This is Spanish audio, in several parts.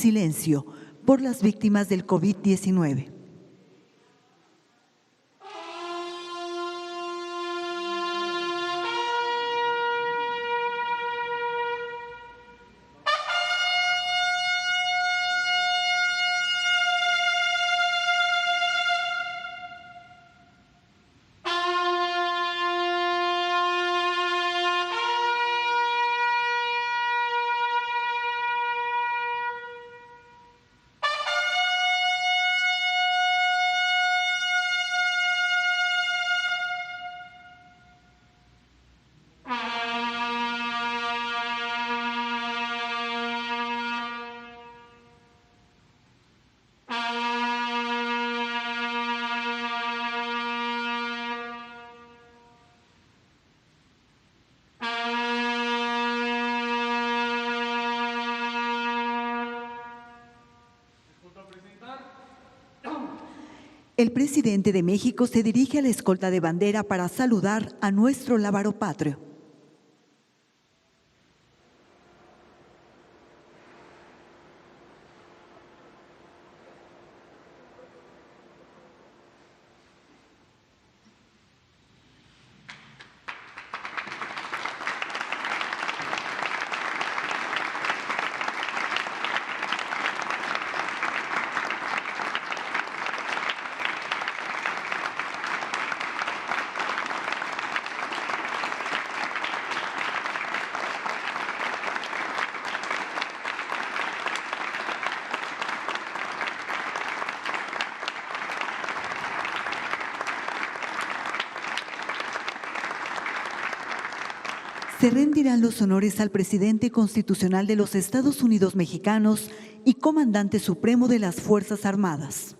silencio por las víctimas del COVID-19. El presidente de México se dirige a la escolta de bandera para saludar a nuestro lábaro patrio. Se rendirán los honores al presidente constitucional de los Estados Unidos mexicanos y comandante supremo de las Fuerzas Armadas.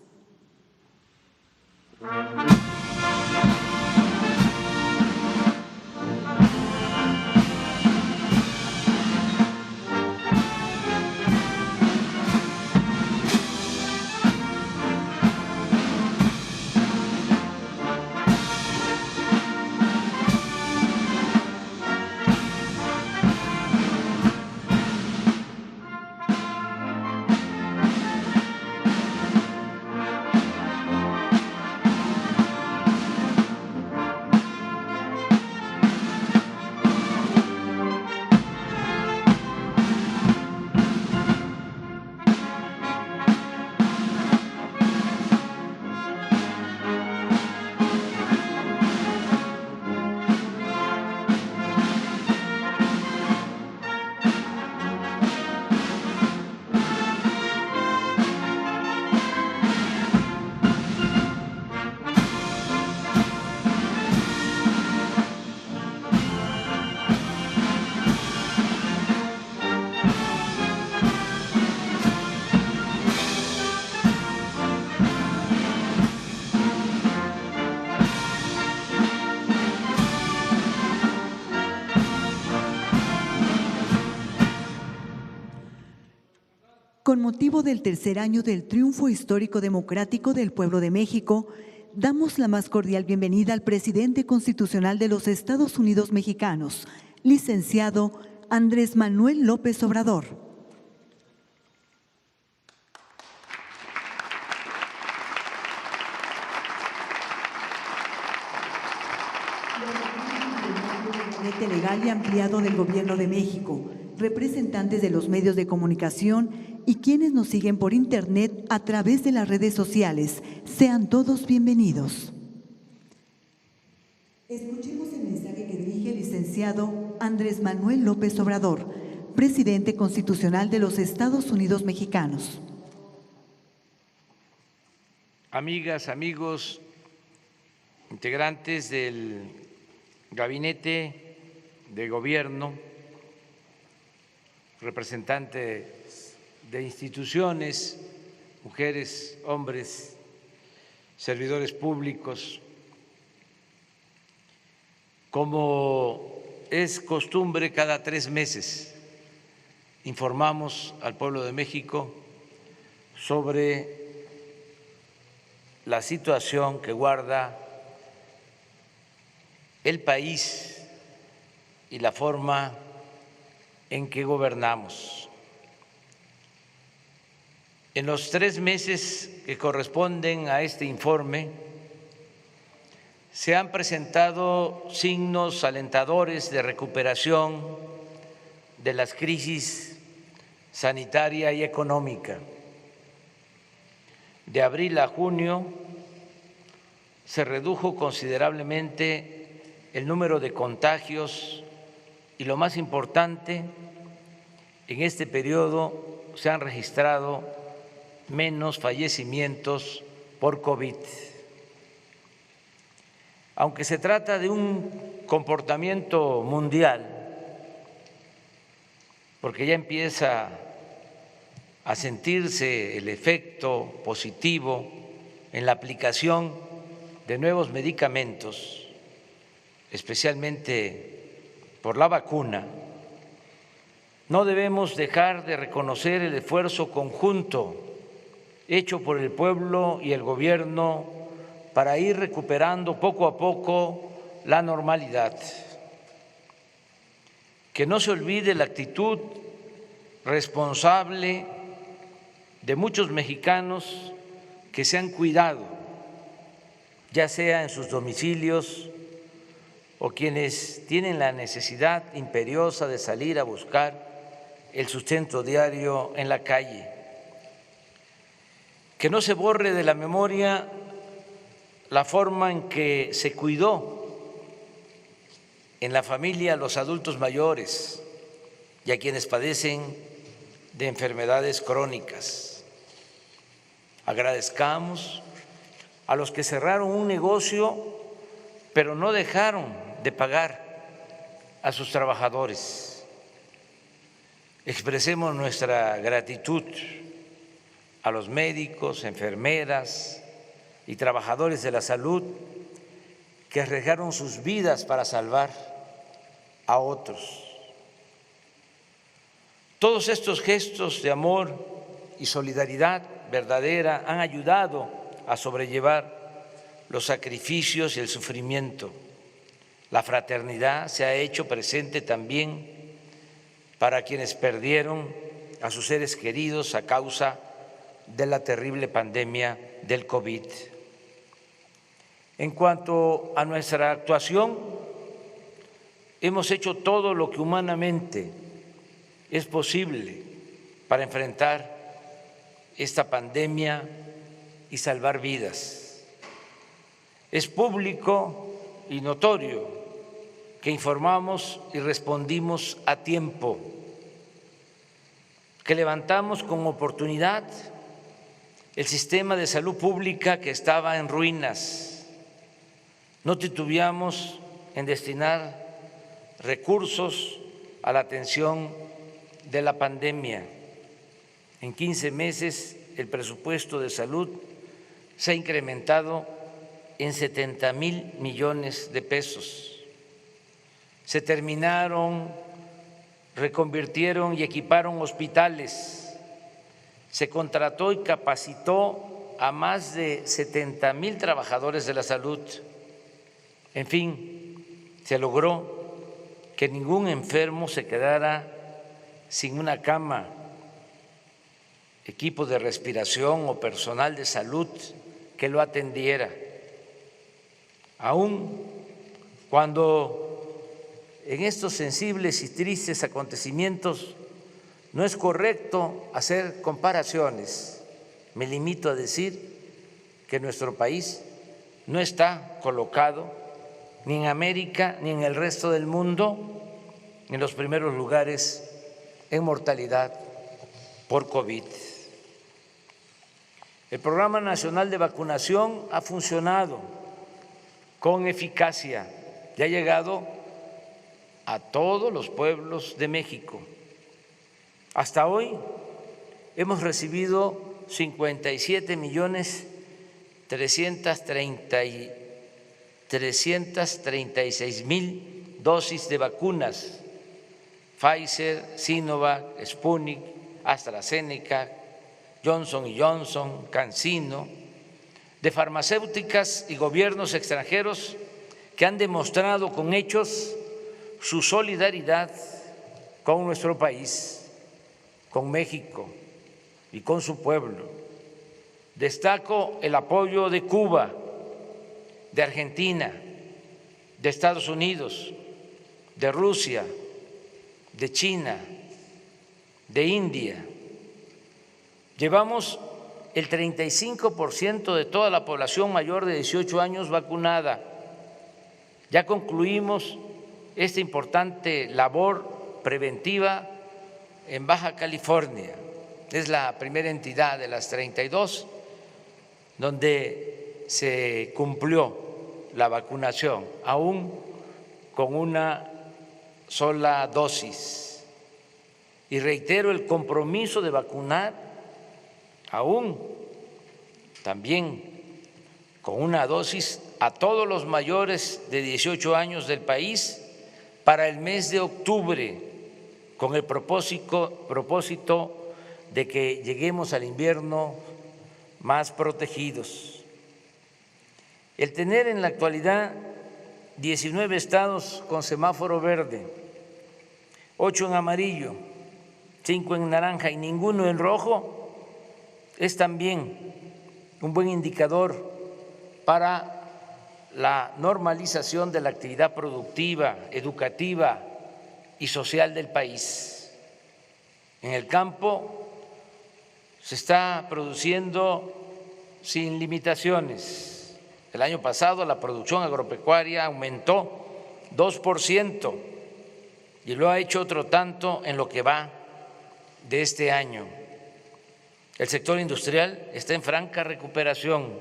Con motivo del tercer año del triunfo histórico democrático del pueblo de México, damos la más cordial bienvenida al presidente constitucional de los Estados Unidos mexicanos, licenciado Andrés Manuel López Obrador. Gabinete legal y ampliado del Gobierno de México, representantes de los medios de comunicación y quienes nos siguen por Internet a través de las redes sociales. Sean todos bienvenidos. Escuchemos el mensaje que dirige el licenciado Andrés Manuel López Obrador, presidente constitucional de los Estados Unidos mexicanos. Amigas, amigos, integrantes del Gabinete de Gobierno, representantes de instituciones, mujeres, hombres, servidores públicos. Como es costumbre, cada 3 meses informamos al pueblo de México sobre la situación que guarda el país y la forma en que gobernamos. En los 3 meses que corresponden a este informe, se han presentado signos alentadores de recuperación de las crisis sanitaria y económica. De abril a junio se redujo considerablemente el número de contagios y, lo más importante, en este periodo se han registrado menos fallecimientos por COVID. Aunque se trata de un comportamiento mundial, porque ya empieza a sentirse el efecto positivo en la aplicación de nuevos medicamentos, especialmente por la vacuna, no debemos dejar de reconocer el esfuerzo conjunto hecho por el pueblo y el gobierno para ir recuperando poco a poco la normalidad. Que no se olvide la actitud responsable de muchos mexicanos que se han cuidado, ya sea en sus domicilios o quienes tienen la necesidad imperiosa de salir a buscar el sustento diario en la calle. Que no se borre de la memoria la forma en que se cuidó en la familia a los adultos mayores y a quienes padecen de enfermedades crónicas. Agradezcamos a los que cerraron un negocio pero no dejaron de pagar a sus trabajadores. Expresemos nuestra gratitud a los médicos, enfermeras y trabajadores de la salud que arriesgaron sus vidas para salvar a otros. Todos estos gestos de amor y solidaridad verdadera han ayudado a sobrellevar los sacrificios y el sufrimiento. La fraternidad se ha hecho presente también para quienes perdieron a sus seres queridos a causa de la terrible pandemia del COVID. En cuanto a nuestra actuación, hemos hecho todo lo que humanamente es posible para enfrentar esta pandemia y salvar vidas. Es público y notorio que informamos y respondimos a tiempo, que levantamos con oportunidad el sistema de salud pública que estaba en ruinas. No titubeamos en destinar recursos a la atención de la pandemia. En 15 meses el presupuesto de salud se ha incrementado en 70,000 millones de pesos. Se terminaron, reconvirtieron y equiparon hospitales. Se contrató y capacitó a más de 70,000 trabajadores de la salud. En fin, se logró que ningún enfermo se quedara sin una cama, equipo de respiración o personal de salud que lo atendiera. Aún cuando en estos sensibles y tristes acontecimientos no es correcto hacer comparaciones, me limito a decir que nuestro país no está colocado ni en América ni en el resto del mundo en los primeros lugares en mortalidad por COVID. El Programa Nacional de Vacunación ha funcionado con eficacia y ha llegado a todos los pueblos de México. Hasta hoy hemos recibido 57,336,000 dosis de vacunas, Pfizer, Sinovac, Sputnik, AstraZeneca, Johnson & Johnson, CanSino, de farmacéuticas y gobiernos extranjeros que han demostrado con hechos su solidaridad con nuestro país, con México, y con su pueblo. Destaco el apoyo de Cuba, de Argentina, de Estados Unidos, de Rusia, de China, de India. Llevamos el 35% de toda la población mayor de 18 años vacunada. Ya concluimos esta importante labor preventiva en Baja California. Es la primera entidad de las 32 donde se cumplió la vacunación, aún con una sola dosis. Y reitero el compromiso de vacunar aún también con una dosis a todos los mayores de 18 años del país para el mes de octubre, con el propósito de que lleguemos al invierno más protegidos. El tener en la actualidad 19 estados con semáforo verde, 8 en amarillo, 5 en naranja y ninguno en rojo, es también un buen indicador para la normalización de la actividad productiva, educativa y social del país. En el campo se está produciendo sin limitaciones. El año pasado la producción agropecuaria aumentó 2% y lo ha hecho otro tanto en lo que va de este año. El sector industrial está en franca recuperación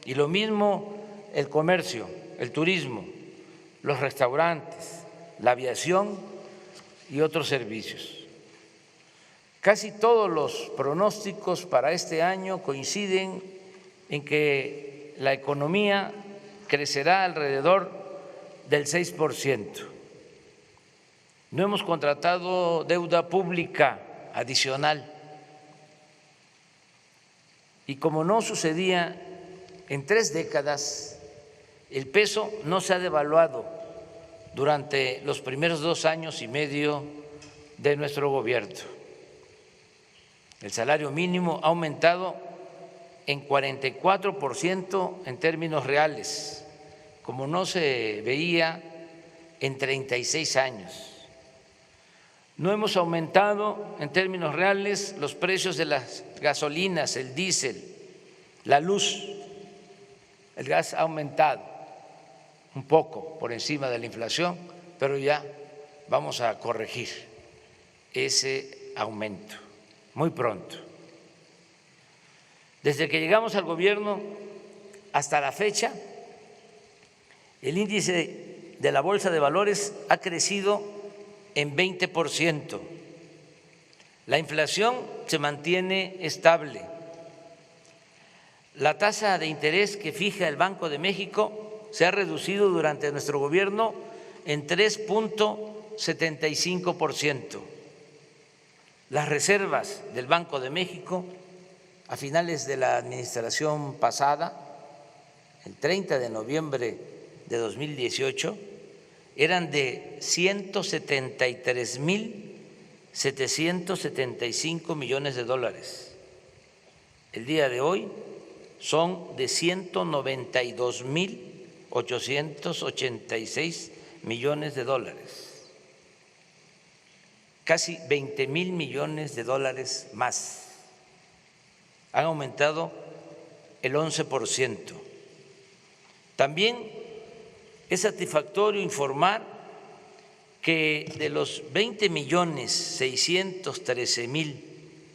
y lo mismo el comercio, el turismo, los restaurantes, la aviación y otros servicios. Casi todos los pronósticos para este año coinciden en que la economía crecerá alrededor del 6%. No hemos contratado deuda pública adicional y como no sucedía en 3 décadas, el peso no se ha devaluado durante los primeros 2 años y medio de nuestro gobierno. El salario mínimo ha aumentado en 44% en términos reales, como no se veía en 36 años. No hemos aumentado en términos reales los precios de las gasolinas, el diésel, la luz. El gas ha aumentado un poco por encima de la inflación, pero ya vamos a corregir ese aumento muy pronto. Desde que llegamos al gobierno hasta la fecha, el índice de la Bolsa de Valores ha crecido en 20%. La inflación se mantiene estable. La tasa de interés que fija el Banco de México se ha reducido durante nuestro gobierno en 3.75%. Las reservas del Banco de México a finales de la administración pasada, el 30 de noviembre de 2018, eran de 173.775 millones de dólares. El día de hoy son de 192.886 millones de dólares. Casi 20,000 millones de dólares más. Han aumentado el 11%. También es satisfactorio informar que de los 20.613.000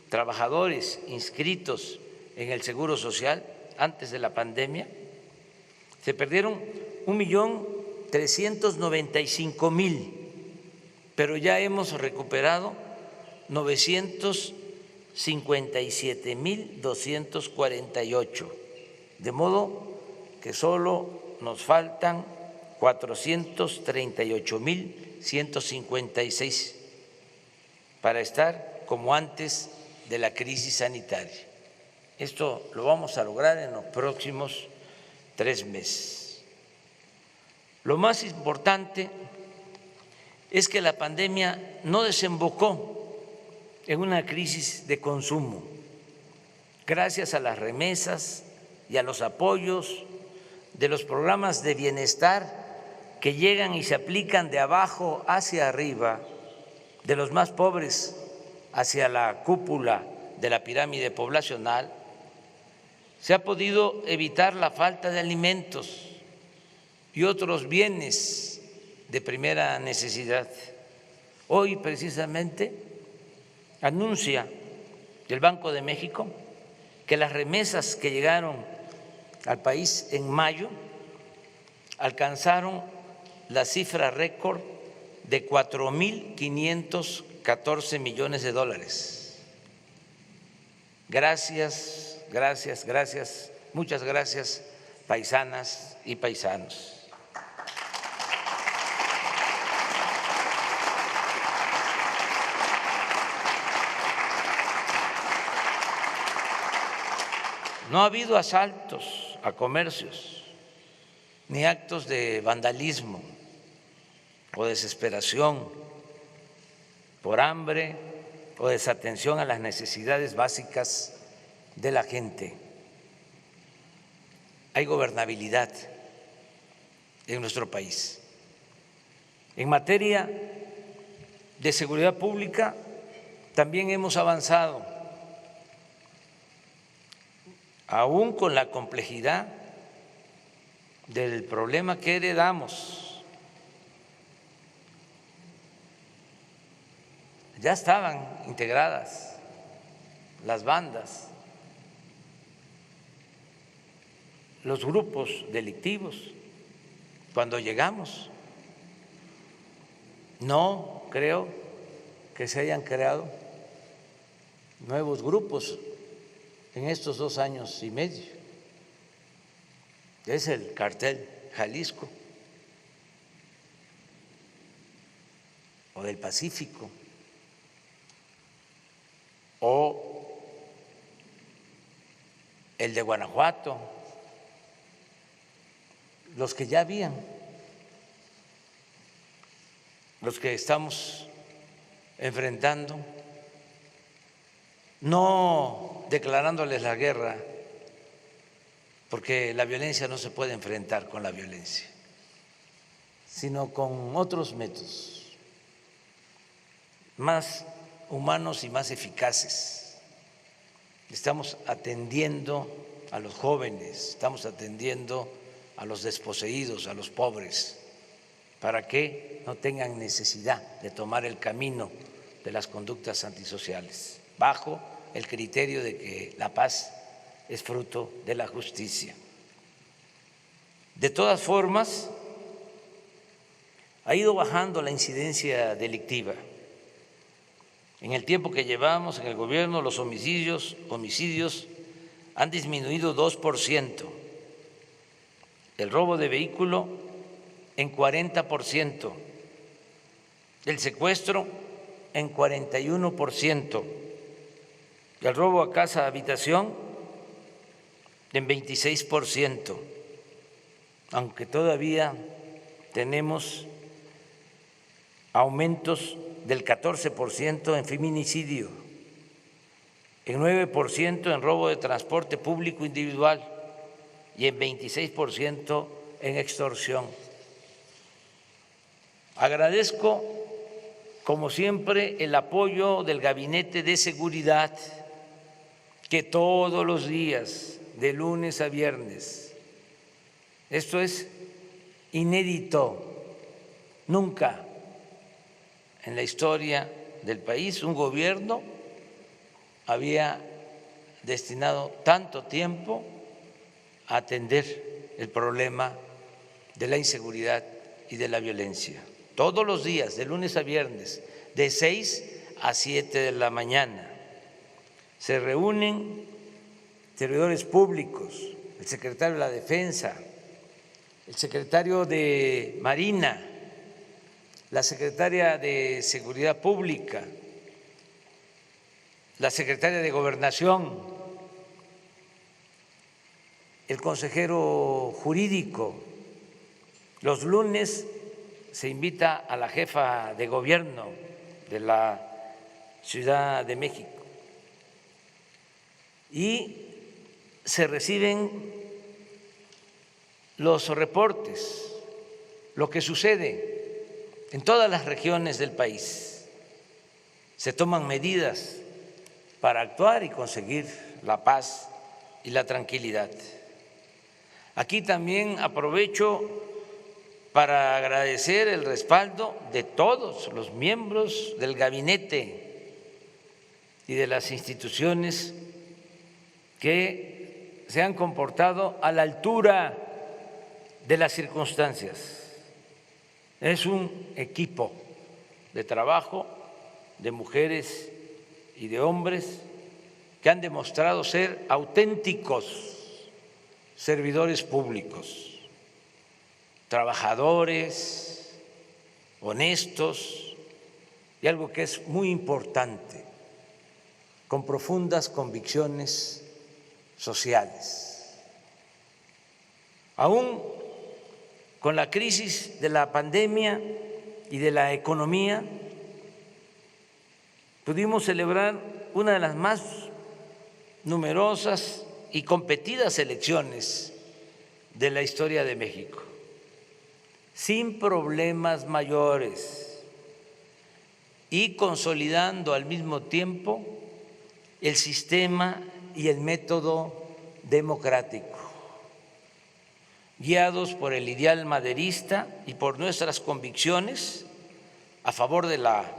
trabajadores inscritos en el Seguro Social antes de la pandemia, se perdieron 1.395.000, pero ya hemos recuperado 957.248, de modo que solo nos faltan 438.156 para estar como antes de la crisis sanitaria. Esto lo vamos a lograr en los próximos 3 meses. Lo más importante es que la pandemia no desembocó en una crisis de consumo, gracias a las remesas y a los apoyos de los programas de bienestar que llegan y se aplican de abajo hacia arriba, de los más pobres hacia la cúpula de la pirámide poblacional, se ha podido evitar la falta de alimentos y otros bienes de primera necesidad. Hoy precisamente anuncia el Banco de México que las remesas que llegaron al país en mayo alcanzaron la cifra récord de 4.514 millones de dólares. Gracias, gracias, gracias, muchas gracias, paisanas y paisanos. No ha habido asaltos a comercios, ni actos de vandalismo o desesperación por hambre o desatención a las necesidades básicas de la gente. Hay gobernabilidad en nuestro país. En materia de seguridad pública también hemos avanzado, aún con la complejidad del problema que heredamos. Ya estaban integradas las bandas, los grupos delictivos cuando llegamos. No creo que se hayan creado nuevos grupos en estos 2 años y medio. Es el Cártel Jalisco o del Pacífico o el de Guanajuato, los que ya habían, los que estamos enfrentando, no declarándoles la guerra, porque la violencia no se puede enfrentar con la violencia, sino con otros métodos más humanos y más eficaces. Estamos atendiendo a los jóvenes, estamos atendiendo a los desposeídos, a los pobres, para que no tengan necesidad de tomar el camino de las conductas antisociales, bajo el criterio de que la paz es fruto de la justicia. De todas formas, ha ido bajando la incidencia delictiva. En el tiempo que llevamos en el gobierno, los homicidios han disminuido 2%, el robo de vehículo en 40%, el secuestro en 41%, el robo a casa habitación en 26%, aunque todavía tenemos aumentos del 14% en feminicidio, en 9% en robo de transporte público individual y en 26% en extorsión. Agradezco, como siempre, el apoyo del Gabinete de Seguridad, que todos los días, de lunes a viernes, esto es inédito, nunca en la historia del país un gobierno había destinado tanto tiempo a atender el problema de la inseguridad y de la violencia. Todos los días, de lunes a viernes, de 6 a 7 de la mañana, se reúnen servidores públicos, el secretario de la Defensa, el secretario de Marina, la secretaria de Seguridad Pública, la secretaria de Gobernación, el consejero jurídico. Los lunes se invita a la jefa de gobierno de la Ciudad de México y se reciben los reportes, lo que sucede en todas las regiones del país. Se toman medidas para actuar y conseguir la paz y la tranquilidad. Aquí también aprovecho para agradecer el respaldo de todos los miembros del gabinete y de las instituciones que se han comportado a la altura de las circunstancias. Es un equipo de trabajo de mujeres y de hombres que han demostrado ser auténticos servidores públicos, trabajadores, honestos y algo que es muy importante, con profundas convicciones sociales. Aún con la crisis de la pandemia y de la economía, pudimos celebrar una de las más numerosas y competidas elecciones de la historia de México, sin problemas mayores y consolidando al mismo tiempo el sistema y el método democrático, guiados por el ideal maderista y por nuestras convicciones a favor de la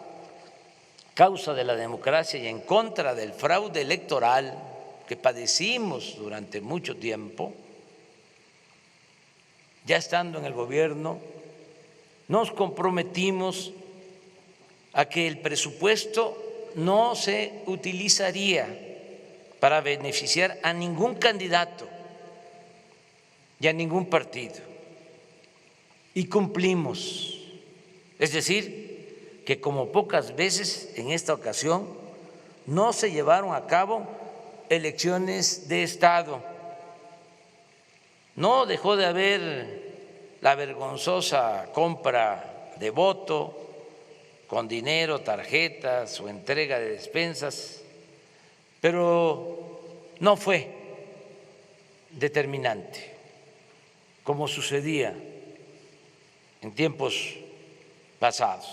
causa de la democracia y en contra del fraude electoral que padecimos durante mucho tiempo. Ya estando en el gobierno, nos comprometimos a que el presupuesto no se utilizaría para beneficiar a ningún candidato y a ningún partido. Y cumplimos, es decir, que como pocas veces en esta ocasión no se llevaron a cabo elecciones de Estado. No dejó de haber la vergonzosa compra de voto con dinero, tarjetas o entrega de despensas, pero no fue determinante, como sucedía en tiempos pasados.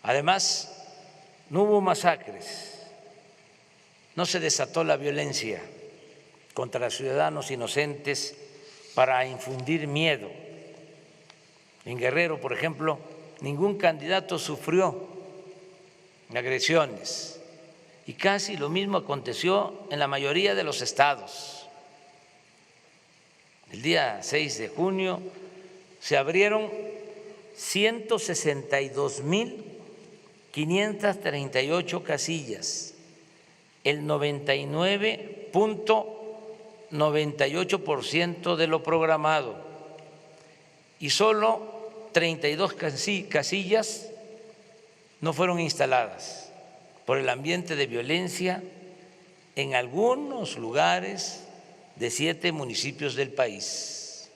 Además, no hubo masacres, no se desató la violencia contra ciudadanos inocentes para infundir miedo. En Guerrero, por ejemplo, ningún candidato sufrió agresiones y casi lo mismo aconteció en la mayoría de los estados. El día 6 de junio se abrieron 162,538 casillas, el 99,98% de lo programado, y solo 32 casillas no fueron instaladas por el ambiente de violencia en algunos lugares de 7 municipios del país.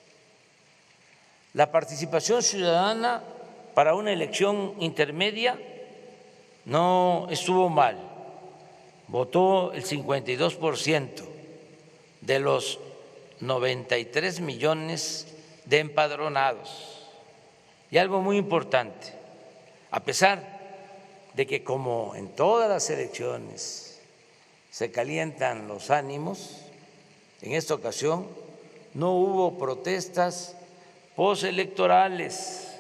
La participación ciudadana para una elección intermedia no estuvo mal. Votó el 52% de los 93 millones de empadronados. Y algo muy importante, a pesar de que como en todas las elecciones se calientan los ánimos, en esta ocasión no hubo protestas postelectorales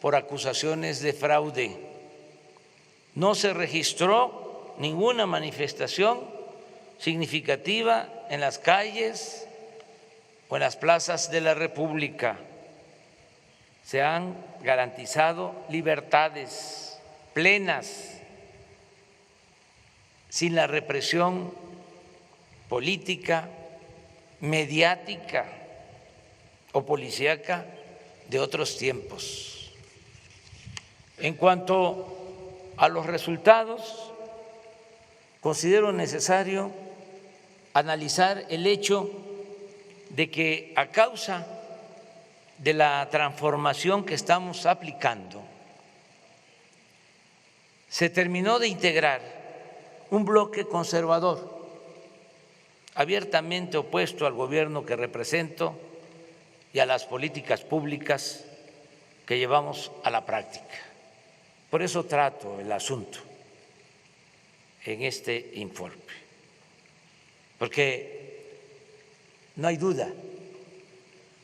por acusaciones de fraude. No se registró ninguna manifestación significativa en las calles o en las plazas de la República. Se han garantizado libertades plenas, sin la represión política, mediática o policíaca de otros tiempos. En cuanto a los resultados, considero necesario analizar el hecho de que a causa de la transformación que estamos aplicando, se terminó de integrar un bloque conservador, abiertamente opuesto al gobierno que represento y a las políticas públicas que llevamos a la práctica. Por eso trato el asunto en este informe, porque no hay duda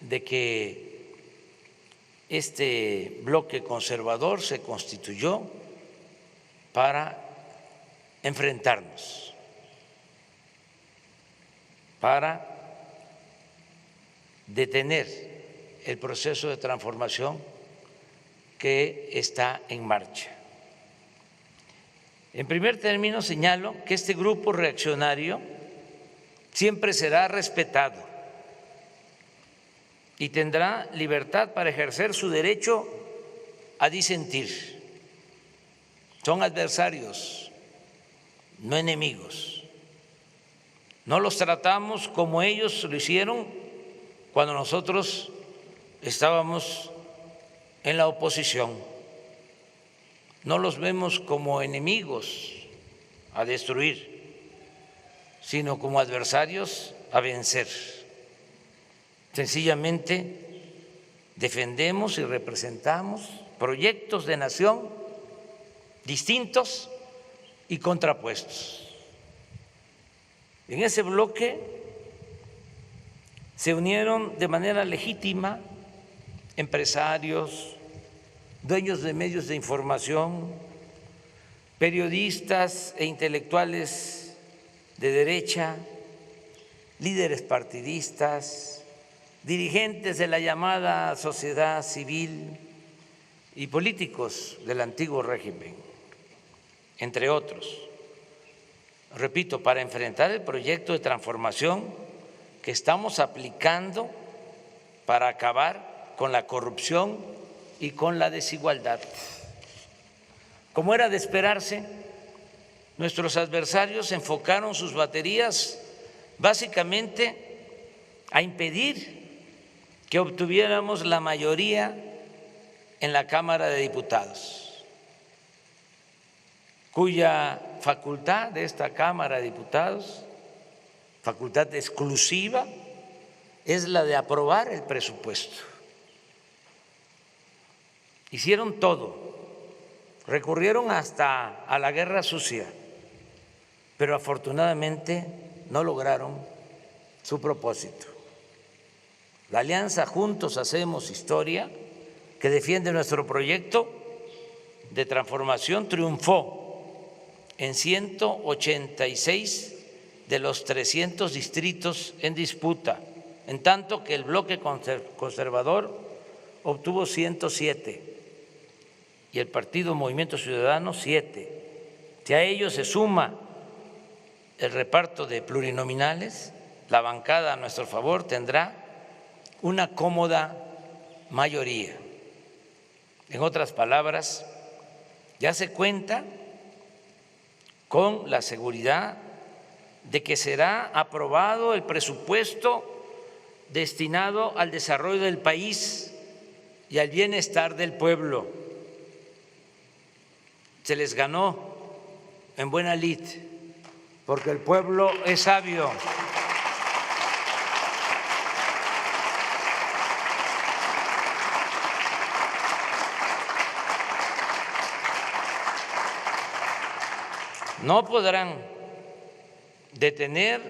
de que este bloque conservador se constituyó para enfrentarnos, para detener el proceso de transformación que está en marcha. En primer término, señalo que este grupo reaccionario siempre será respetado y tendrá libertad para ejercer su derecho a disentir. Son adversarios, no enemigos. No los tratamos como ellos lo hicieron cuando nosotros estábamos en la oposición. No los vemos como enemigos a destruir, sino como adversarios a vencer. Sencillamente defendemos y representamos proyectos de nación distintos y contrapuestos. En ese bloque se unieron de manera legítima empresarios, dueños de medios de información, periodistas e intelectuales de derecha, líderes partidistas, dirigentes de la llamada sociedad civil y políticos del antiguo régimen, entre otros. Repito, para enfrentar el proyecto de transformación que estamos aplicando para acabar con la corrupción y con la desigualdad. Como era de esperarse, nuestros adversarios enfocaron sus baterías básicamente a impedir que obtuviéramos la mayoría en la Cámara de Diputados, cuya facultad de esta Cámara de Diputados, facultad exclusiva, es la de aprobar el presupuesto. Hicieron todo, recurrieron hasta a la guerra sucia, pero afortunadamente no lograron su propósito. La alianza Juntos Hacemos Historia, que defiende nuestro proyecto de transformación, triunfó en 186 de los 300 distritos en disputa, en tanto que el bloque conservador obtuvo 107 y el partido Movimiento Ciudadano 7. Si a ello se suma el reparto de plurinominales, la bancada a nuestro favor tendrá una cómoda mayoría. En otras palabras, ya se cuenta con la seguridad de que será aprobado el presupuesto destinado al desarrollo del país y al bienestar del pueblo. Se les ganó en buena lid, porque el pueblo es sabio. No podrán detener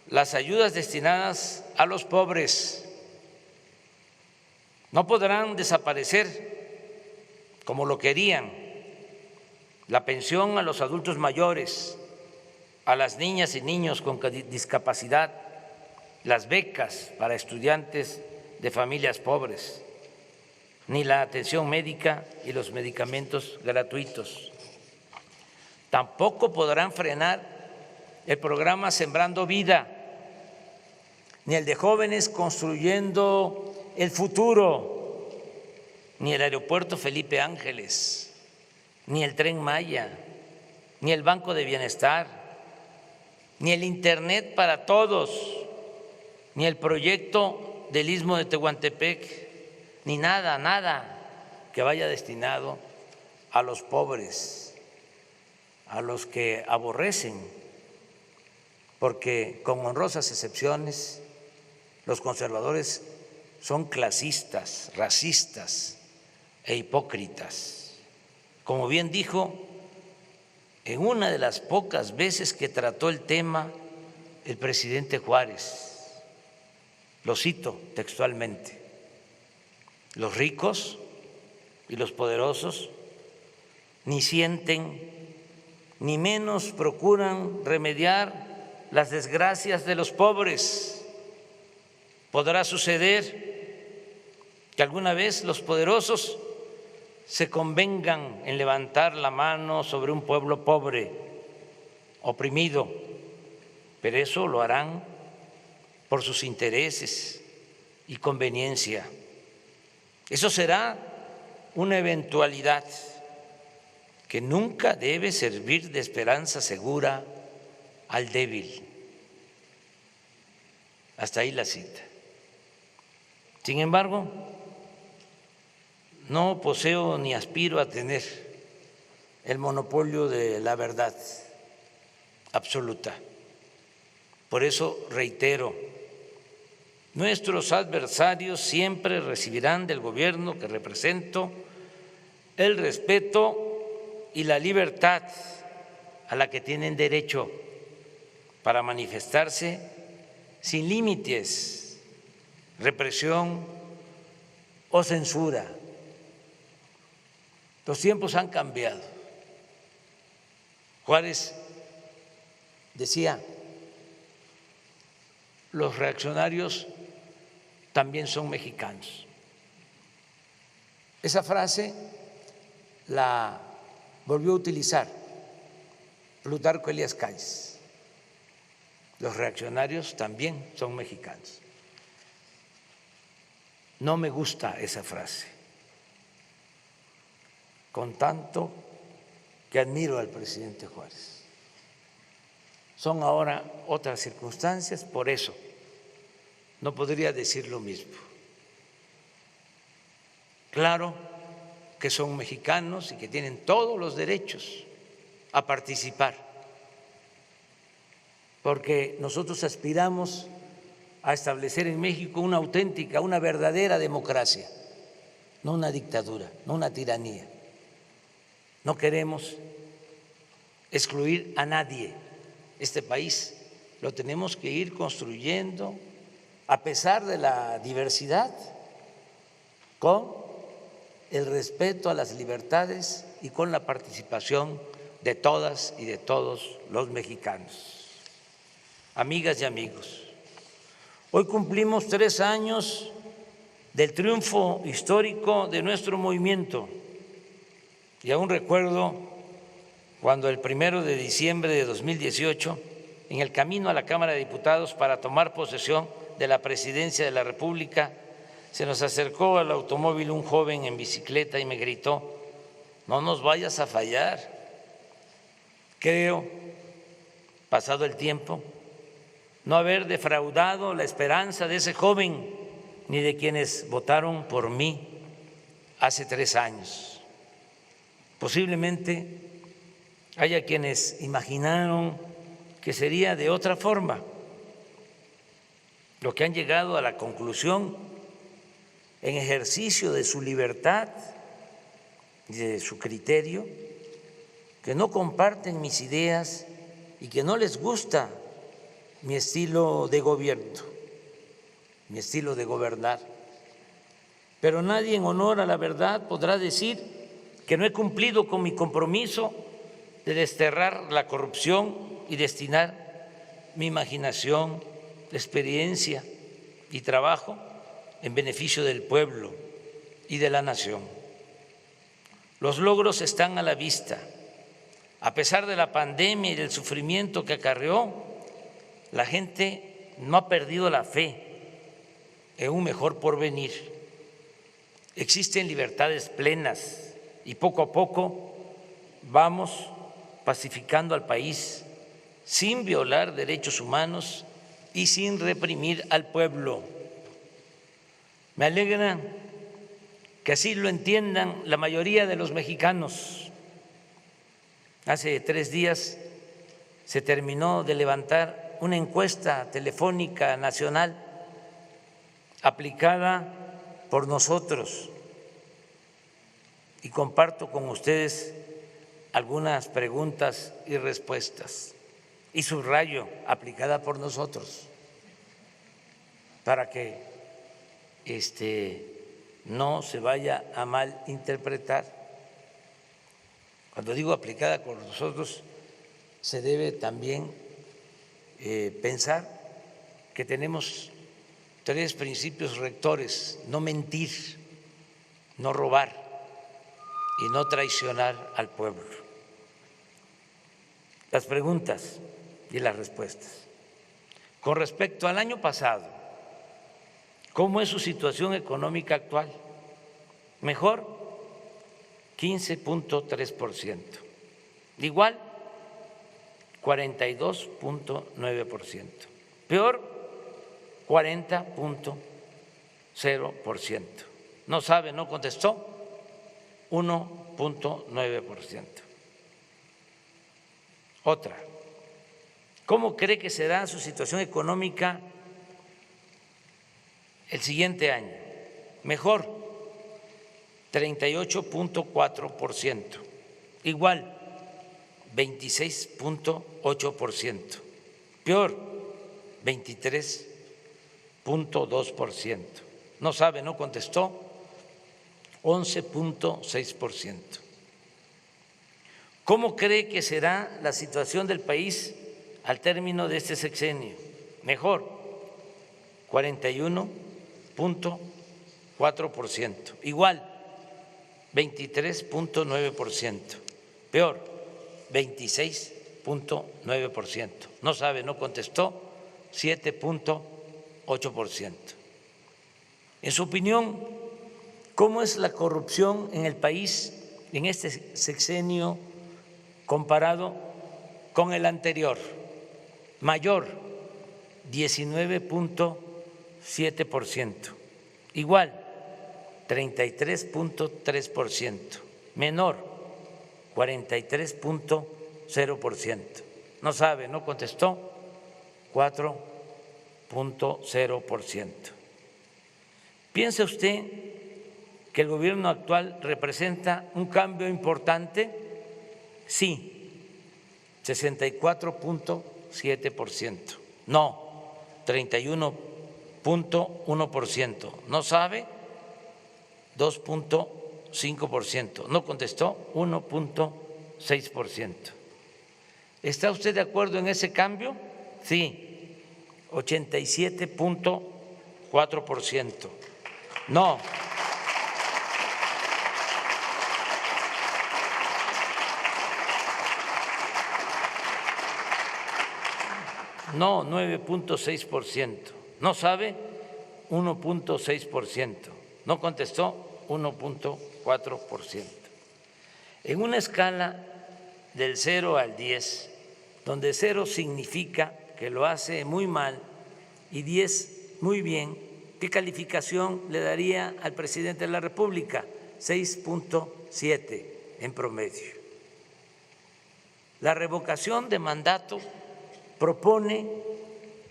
las ayudas destinadas a los pobres, no podrán desaparecer, como lo querían, la pensión a los adultos mayores, a las niñas y niños con discapacidad, las becas para estudiantes de familias pobres, ni la atención médica y los medicamentos gratuitos. Tampoco podrán frenar el programa Sembrando Vida, ni el de jóvenes construyendo el futuro, ni el aeropuerto Felipe Ángeles, ni el Tren Maya, ni el Banco de Bienestar, ni el Internet para todos, ni el proyecto del Istmo de Tehuantepec, ni nada que vaya destinado a los pobres. a los que aborrecen, porque con honrosas excepciones los conservadores son clasistas, racistas e hipócritas. Como bien dijo, en una de las pocas veces que trató el tema el presidente Juárez, lo cito textualmente: los ricos y los poderosos ni sienten ni menos procuran remediar las desgracias de los pobres. Podrá suceder que alguna vez los poderosos se convengan en levantar la mano sobre un pueblo pobre, oprimido, pero eso lo harán por sus intereses y conveniencia. Eso será una eventualidad que nunca debe servir de esperanza segura al débil. Hasta ahí la cita. Sin embargo, no poseo ni aspiro a tener el monopolio de la verdad absoluta. Por eso reitero, nuestros adversarios siempre recibirán del gobierno que represento el respeto y la libertad a la que tienen derecho para manifestarse sin límites, represión o censura. Los tiempos han cambiado. Juárez decía: los reaccionarios también son mexicanos. Esa frase la volvió a utilizar Plutarco Elías Calles. Los reaccionarios también son mexicanos. No me gusta esa frase, con tanto que admiro al presidente Juárez. Son ahora otras circunstancias, por eso no podría decir lo mismo. Claro que son mexicanos y que tienen todos los derechos a participar, porque nosotros aspiramos a establecer en México una auténtica, una verdadera democracia, no una dictadura, no una tiranía. No queremos excluir a nadie. Este país lo tenemos que ir construyendo a pesar de la diversidad, con el respeto a las libertades y con la participación de todas y de todos los mexicanos. Amigas y amigos, hoy cumplimos 3 años del triunfo histórico de nuestro movimiento y aún recuerdo cuando el 1 de diciembre de 2018, en el camino a la Cámara de Diputados para tomar posesión de la presidencia de la República, se nos acercó al automóvil un joven en bicicleta y me gritó: no nos vayas a fallar. Creo, pasado el tiempo, no haber defraudado la esperanza de ese joven ni de quienes votaron por mí hace 3 años. Posiblemente haya quienes imaginaron que sería de otra forma, lo que han llegado a la conclusión, en ejercicio de su libertad y de su criterio, que no comparten mis ideas y que no les gusta mi estilo de gobierno, mi estilo de gobernar. Pero nadie en honor a la verdad podrá decir que no he cumplido con mi compromiso de desterrar la corrupción y destinar mi imaginación, experiencia y trabajo en beneficio del pueblo y de la nación. Los logros están a la vista. A pesar de la pandemia y del sufrimiento que acarreó, la gente no ha perdido la fe en un mejor porvenir. Existen libertades plenas y poco a poco vamos pacificando al país sin violar derechos humanos y sin reprimir al pueblo. Me alegra que así lo entiendan la mayoría de los mexicanos. Hace 3 días se terminó de levantar una encuesta telefónica nacional aplicada por nosotros y comparto con ustedes algunas preguntas y respuestas y subrayo aplicada por nosotros para que no se vaya a malinterpretar. Cuando digo aplicada por nosotros, se debe también pensar que tenemos 3 principios rectores: no mentir, no robar y no traicionar al pueblo. Las preguntas y las respuestas. Con respecto al año pasado, ¿cómo es su situación económica actual? Mejor, 15.3%. Igual, 42.9%. Peor, 40.0%. No sabe, no contestó, 1.9%. Otra, ¿cómo cree que será su situación económica el siguiente año? Mejor, 38.4%. Igual, 26.8%. Peor, 23.2%. No sabe, no contestó, 11.6%. ¿Cómo cree que será la situación del país al término de este sexenio? Mejor, 41.4%. Igual, 23.9%. Peor, 26.9%. No sabe, no contestó, 7.8%. En su opinión, ¿cómo es la corrupción en el país en este sexenio comparado con el anterior? Mayor, 19.7%. Igual, 33.3%. Menor, 43.0%. No sabe, no contestó, 4.0%. ¿Piensa usted que el gobierno actual representa un cambio importante? Sí, 64.7%. No, 31.1%. No sabe, 2.5%. No contestó, 1.6%. ¿Está usted de acuerdo en ese cambio? Sí, 87.4%. No, 9.6%. No sabe, 1.6%. No contestó, 1.4%. En una escala del 0 al 10, donde 0 significa que lo hace muy mal y 10 muy bien, ¿qué calificación le daría al presidente de la República? 6.7 en promedio. La revocación de mandato propone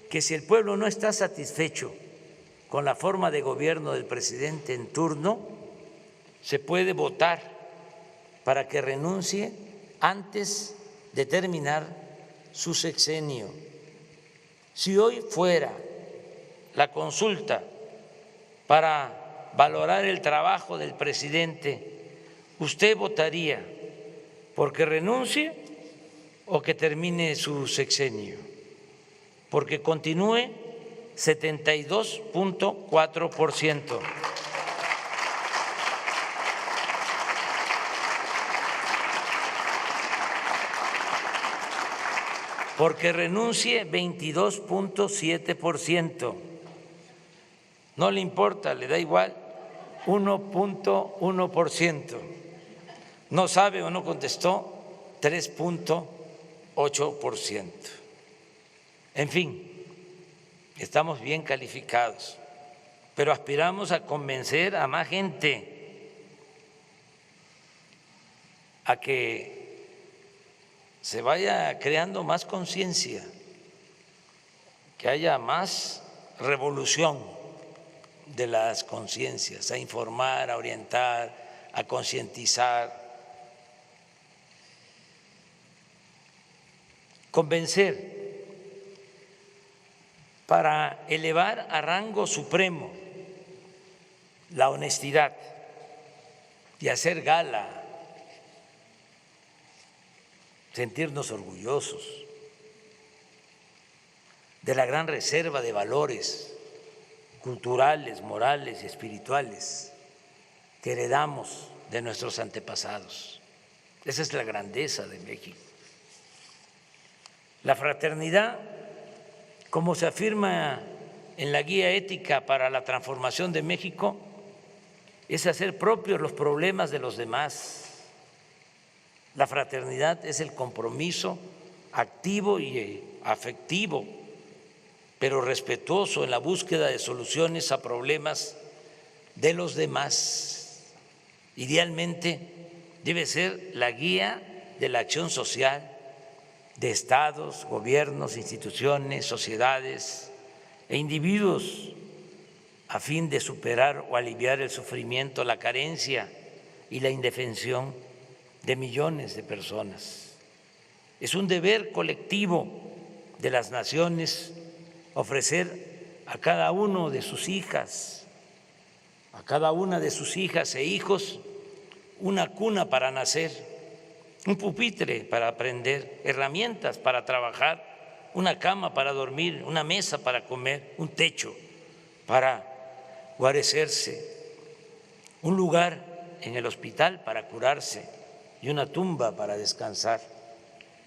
que si el pueblo no está satisfecho con la forma de gobierno del presidente en turno, se puede votar para que renuncie antes de terminar su sexenio. Si hoy fuera la consulta para valorar el trabajo del presidente, ¿usted votaría porque renuncie o que termine su sexenio? Porque continúe, 72.4%. Porque renuncie, 22.7%. No le importa, le da igual, 1.1%. No sabe o no contestó, 3.8%. En fin, estamos bien calificados, pero aspiramos a convencer a más gente a que se vaya creando más conciencia, que haya más revolución de las conciencias, a informar, a orientar, a concientizar, convencer para elevar a rango supremo la honestidad y hacer gala, sentirnos orgullosos de la gran reserva de valores culturales, morales y espirituales que heredamos de nuestros antepasados. Esa es la grandeza de México. La fraternidad, como se afirma en la Guía Ética para la Transformación de México, es hacer propios los problemas de los demás. La fraternidad es el compromiso activo y afectivo, pero respetuoso en la búsqueda de soluciones a problemas de los demás. Idealmente debe ser la guía de la acción social de estados, gobiernos, instituciones, sociedades e individuos a fin de superar o aliviar el sufrimiento, la carencia y la indefensión de millones de personas. Es un deber colectivo de las naciones ofrecer a cada uno de sus hijas, a cada una de sus hijas e hijos, una cuna para nacer, un pupitre para aprender, herramientas para trabajar, una cama para dormir, una mesa para comer, un techo para guarecerse, un lugar en el hospital para curarse y una tumba para descansar.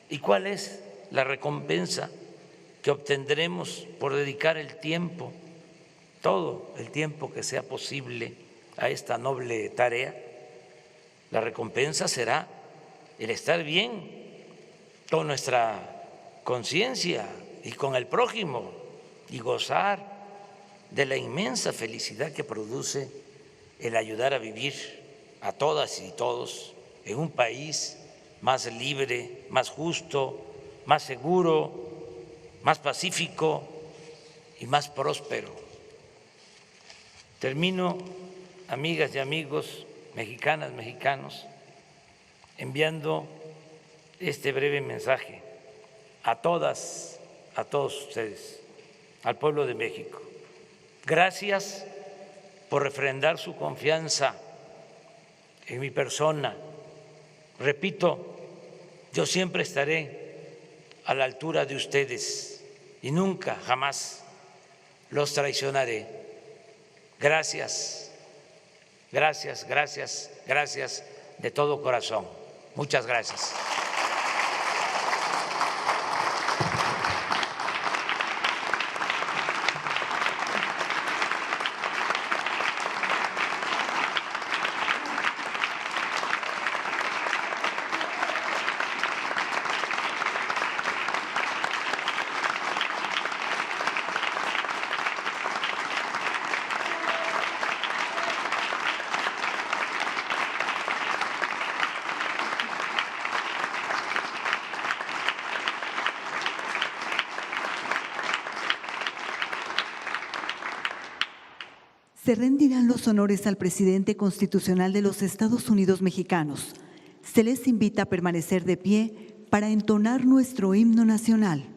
¿Y cuál es la recompensa que obtendremos por dedicar el tiempo, todo el tiempo que sea posible a esta noble tarea? La recompensa será el estar bien con nuestra conciencia y con el prójimo y gozar de la inmensa felicidad que produce el ayudar a vivir a todas y todos en un país más libre, más justo, más seguro, más pacífico y más próspero. Termino, amigas y amigos, mexicanas, mexicanos, enviando este breve mensaje a todas, a todos ustedes, al pueblo de México. Gracias por refrendar su confianza en mi persona. Repito, yo siempre estaré a la altura de ustedes y nunca, jamás los traicionaré. Gracias, gracias, gracias, gracias de todo corazón. Muchas gracias. Se rendirán los honores al presidente constitucional de los Estados Unidos mexicanos. Se les invita a permanecer de pie para entonar nuestro himno nacional.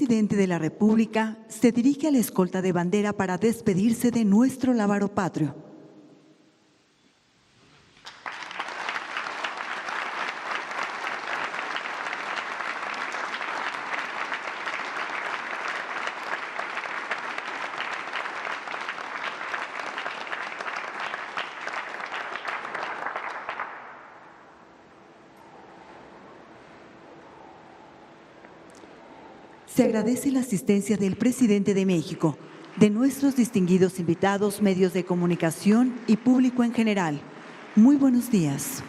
presidente de la República se dirige a la escolta de bandera para despedirse de nuestro lábaro patrio. Se agradece la asistencia del presidente de México, de nuestros distinguidos invitados, medios de comunicación y público en general. Muy buenos días.